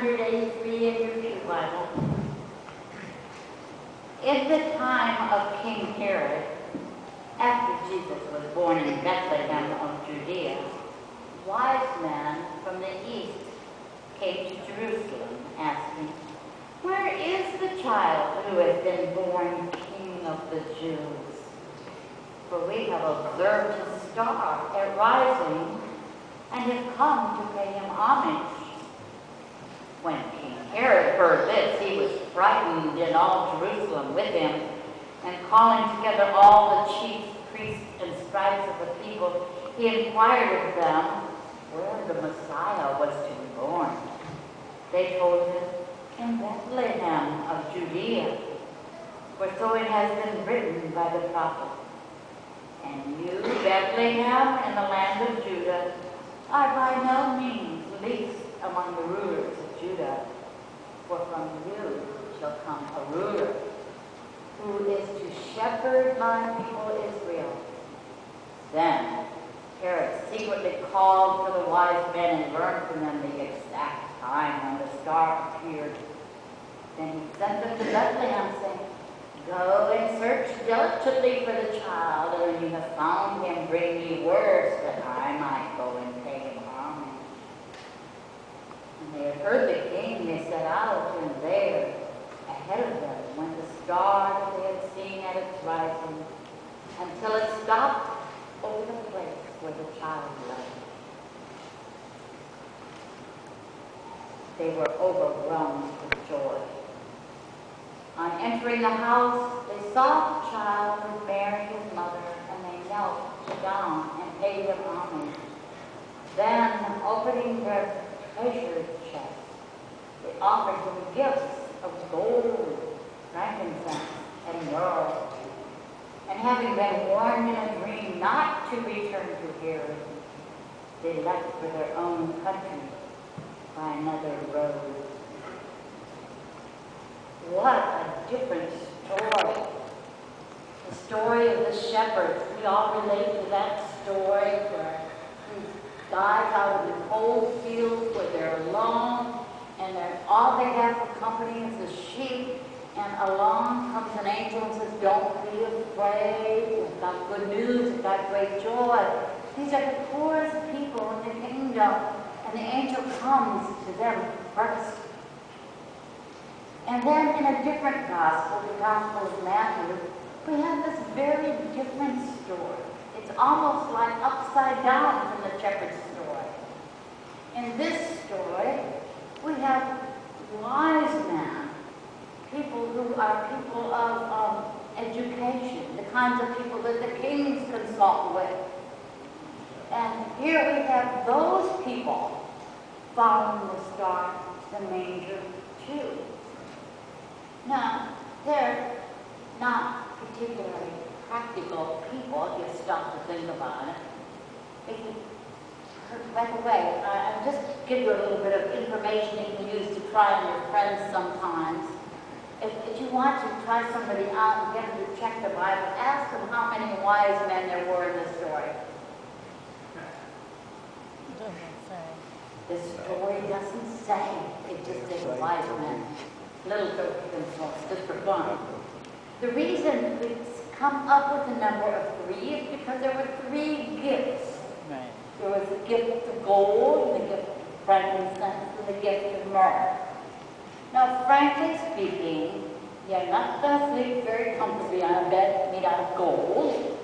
183 in your pew Bible. In the time of King Herod, after Jesus was born in Bethlehem of Judea, wise men from the east came to Jerusalem, asking, "Where is the child who has been born King of the Jews? For we have observed his star at rising and have come to pay him homage." When King Herod heard this, he was frightened, and all Jerusalem with him, and calling together all the chief priests and scribes of the people, he inquired of them where the Messiah was to be born. They told him, "In Bethlehem of Judea, for so it has been written by the prophet. And you, Bethlehem, in the land of Judah, are by no means least among the rulers of Judah, for from you shall come a ruler who is to shepherd my people Israel." Then Herod secretly called for the wise men and learned from them the exact time when the star appeared. Then he sent them to Bethlehem, saying, "Go and search diligently for the child, and when you have found him, bring me word that I might go and pay him homage." When they had heard the king, they set out, and there, ahead of them, went the star that they had seen at its rising, until it stopped over the place where the child lay. They were overwhelmed with joy. On entering the house, they saw the child with Mary, his mother, and they knelt down and paid him homage. Then, opening their treasure chests, they offered him gifts of gold, frankincense, and myrrh. And having been warned in a dream not to return to Herod, they left for their own country by another road. What a different story. The story of the shepherds. We all relate to that story where these guys out in the cold fields where they're alone and all they have for company is the sheep, and along comes an angel and says, "Don't be afraid. We've got good news. We've got great joy." These are the poorest people in the kingdom, and the angel comes to them first. And then in a different gospel, the Gospel of Matthew, we have this very different story. It's almost like upside down from the shepherd's story. In this story, we have wise men, people who are people of education, the kinds of people that the kings consult with. And here we have those people following the star, the manger, too. Now, they're not particularly practical people if you stop to think about it. By the way, I'll just give you a little bit of information you can use to try on your friends sometimes. If you want to try somebody out and get them to check the Bible, ask them how many wise men there were in the story. The story doesn't say. It just says wise men. Little themselves, just for fun. The reason it's come up with the number of 3 is because there were 3 gifts. Right. There was the gift of gold, the gift of frankincense, and the gift of myrrh. Now, frankly speaking, you're not going to sleep very comfortably on a bed made out of gold.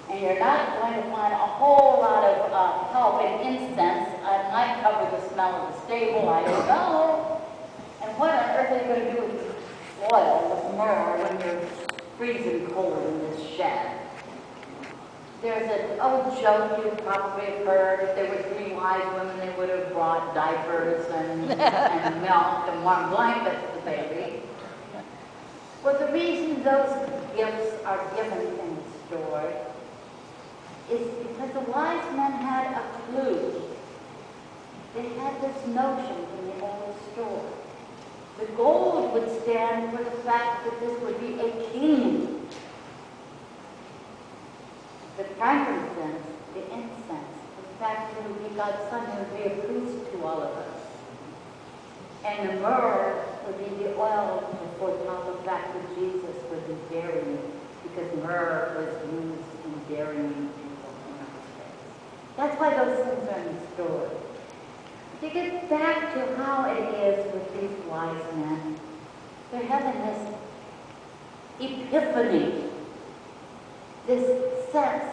And you're not going to find a whole lot of help in incense. It might cover the smell of the stable, I don't know. And what on earth are you going to do with oil, with myrrh, when you're freezing cold in this shed? There's an old joke you've probably heard. If there were 3 wise women, they would have brought diapers and, and milk and warm blankets for the baby. Well, the reason those gifts are given in the story is because the wise men had a clue. They had this notion from the old story. The gold would stand for the fact that this would be a king. The frankincense, the incense, the fact that he would be God's son, he would be a priest to all of us. And the myrrh would be the oil to foretell the fact that Jesus would be burying, because myrrh was used in burying people in those days. That's why those things are in the story. To get back to how it is with these wise men, they're having this epiphany, this sense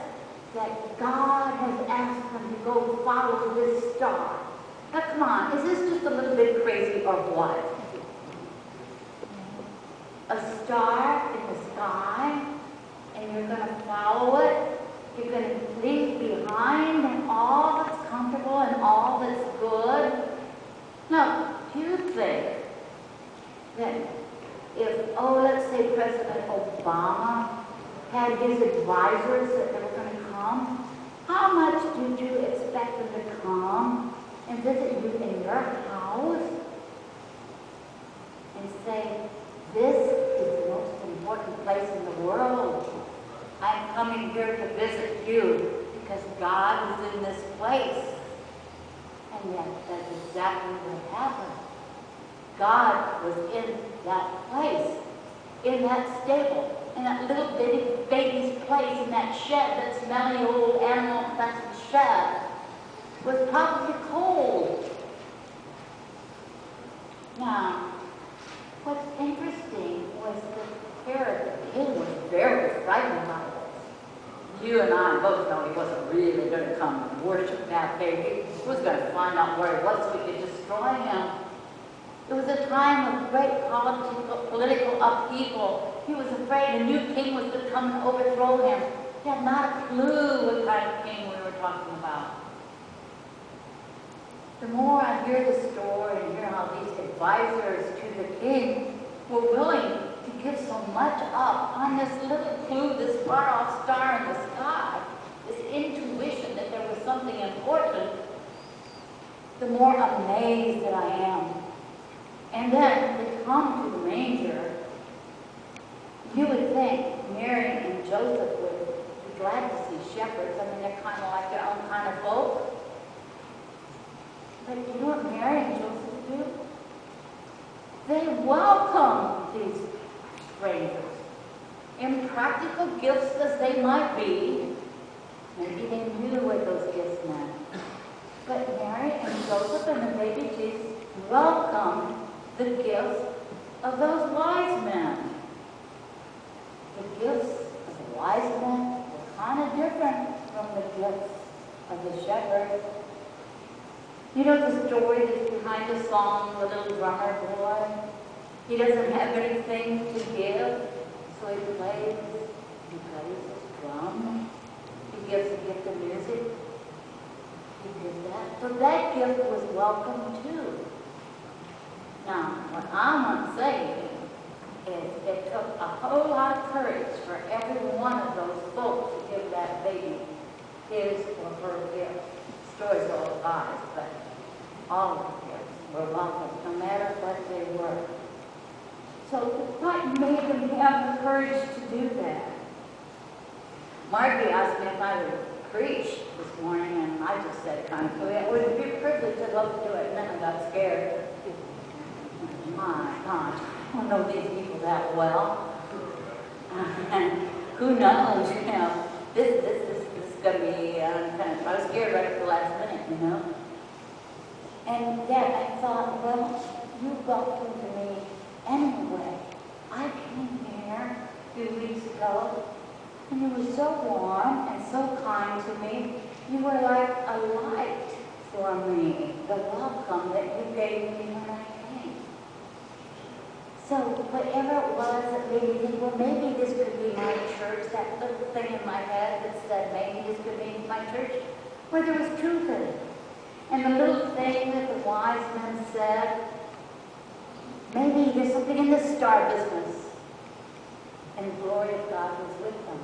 that God has asked them to go follow this star. Now come on, is this just a little bit crazy or what? A star in the sky, and you're going to follow it? You're going to leave behind all that's comfortable and all that's good? Now, do you think that if, let's say President Obama had his advisors that they were going to come, how much did you expect them to come and visit you in your house and say, this is the most important place in the world. I'm coming here to visit you because God is in this place. And yet, that's exactly what happened. God was in that place, in that stable, in that little bitty baby's place, in that shed, that smelly old animal infested shed, was probably cold. Now, what's interesting was that Herod the king was very frightened by this. You and I both know he wasn't really going to come and worship that baby. He was going to find out where he was so he could destroy him. It was a time of great political upheaval. He was afraid a new king was going to come and overthrow him. He had not a clue what kind of king we were talking about. The more I hear the story and hear how these advisors to the king were willing to give so much up on this little clue, this far-off star in the sky, this intuition that there was something important, the more amazed that I am. And then they come to the manger. You would think Mary and Joseph would be glad to see shepherds. I mean, they're kind of like their own kind of folk. But you know what Mary and Joseph do? They welcome these strangers. Impractical gifts as they might be, maybe they knew what those gifts meant. But Mary and Joseph and the baby Jesus welcomed the gifts of those wise men. The gifts of the wise men were kind of different from the gifts of the shepherds. You know the story that's behind the song, the little drummer boy? He doesn't have anything to give, so he plays his drum. He gives a gift of music. He did that. So that gift was welcome too. Now, what I want to say is it took a whole lot of courage for every one of those folks to give that baby his or her gift. Stories are all lies, but all of the gifts were welcome, no matter what they were. So what made them have the courage to do that? Margie asked me if I would preach this morning, and I just said kind of, it would be a privilege, I'd love to do it, and then I got scared. My gosh, I don't know these people that well. And who knows, you know, this is going to be kind of, I was scared right at the last minute, you know. And then I thought, well, you welcomed me anyway. I came here a few weeks ago, and you were so warm and so kind to me. You were like a light for me, the welcome that you gave me when I came. So whatever it was that made me think, well, maybe this could be my church, that little thing in my head that said maybe this could be my church, where there was truth in it. And the little thing that the wise men said, maybe there's something in the star business. And the glory of God was with them.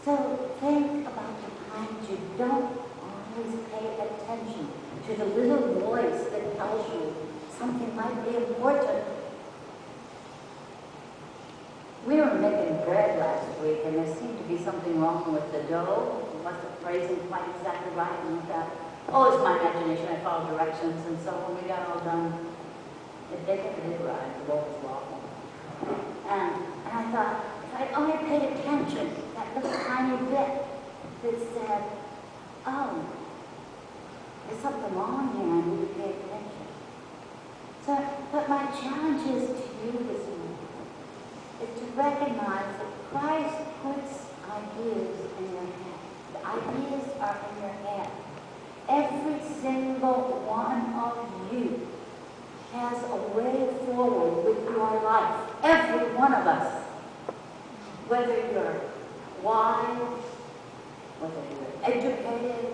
So think about the times you don't always pay attention to the little voice that tells you something might be important. We were making bread last week, and there seemed to be something wrong with the dough. It wasn't raising quite exactly right, and that Oh, it's my imagination. I follow directions, and so when we got all done, they kept a ride, the road was awful. And I thought, if I only paid attention, that little tiny bit that said, oh, there's something wrong here, I need to pay attention. So, but my challenge is to you this morning, is to recognize that Christ puts ideas in your head. The ideas are in your head. Every single one of you has a way forward with your life. Every one of us. Whether you're wise, whether you're educated,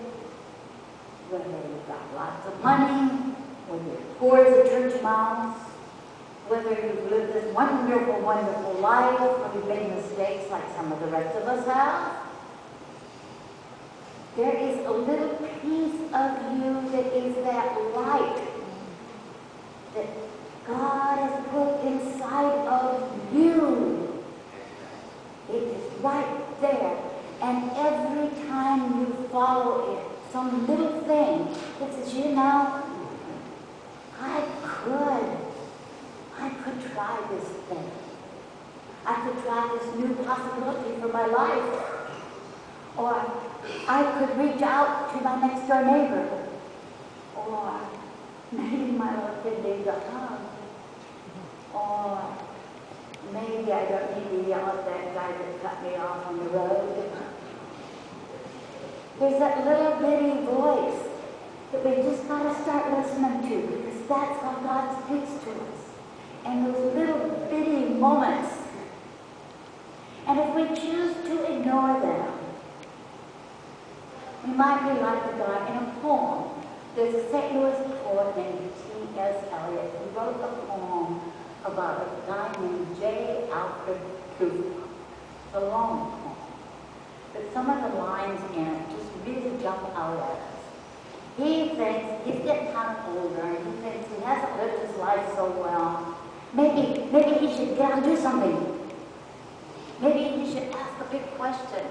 whether you've got lots of money, whether you're poor as a church mouse, whether you've lived this wonderful, wonderful life, or you've made mistakes like some of the rest of us have. There is a little piece of you that is that light that God has put inside of you. It is right there. And every time you follow it, some little thing that says, you know, I could try this thing. I could try this new possibility for my life. Or I could reach out to my next door neighbor. Or maybe my little kid needs a hug. Or maybe I don't need to yell at that guy that cut me off on the road. There's that little bitty voice that we just got to start listening to, because that's how God speaks to us. And those little bitty moments. And if we choose to ignore them, we might be like the guy in a poem. There's a St. Louis poet named T.S. Eliot who wrote a poem about a guy named J. Alfred Cooper. It's a long poem. But some of the lines in it just really jump out at us. He thinks he's getting kind of older, and he thinks he hasn't lived his life so well. Maybe he should get out and do something. Maybe he should ask a big question.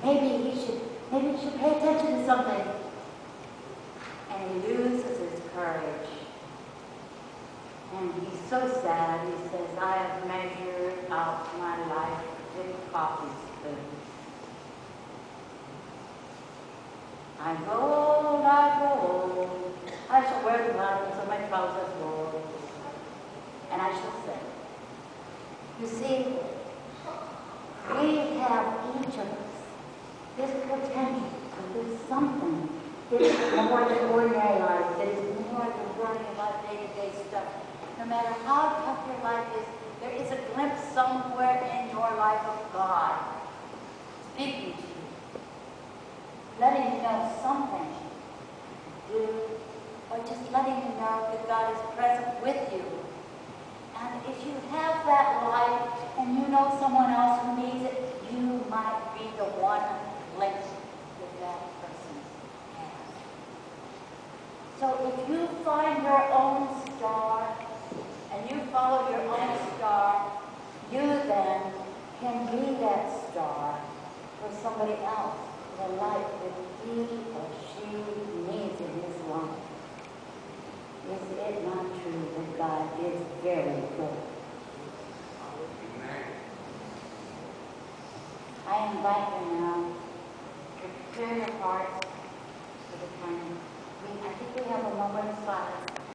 Maybe he should pay attention to something. And he loses his courage. And he's so sad. He says, I have measured out my life with coffee spoons. I go, I shall wear the buttons of my trousers roll, and I shall say, you see, we have each of us this potential to do something that is more than ordinary life, that is more than worrying about day-to-day stuff. No matter how tough your life is, there is a glimpse somewhere in your life of God speaking to you, letting you know something to do, or just letting you know that God is present with you. And if you have that light and you know someone else who needs it, you might be the one linked with that person's hand. So if you find your own star and you follow your own star, you then can be that star for somebody else, the light that he or she needs in his life. Is it not true that God is very good? I invite you now to prepare your hearts for the time. I think we have a moment of silence.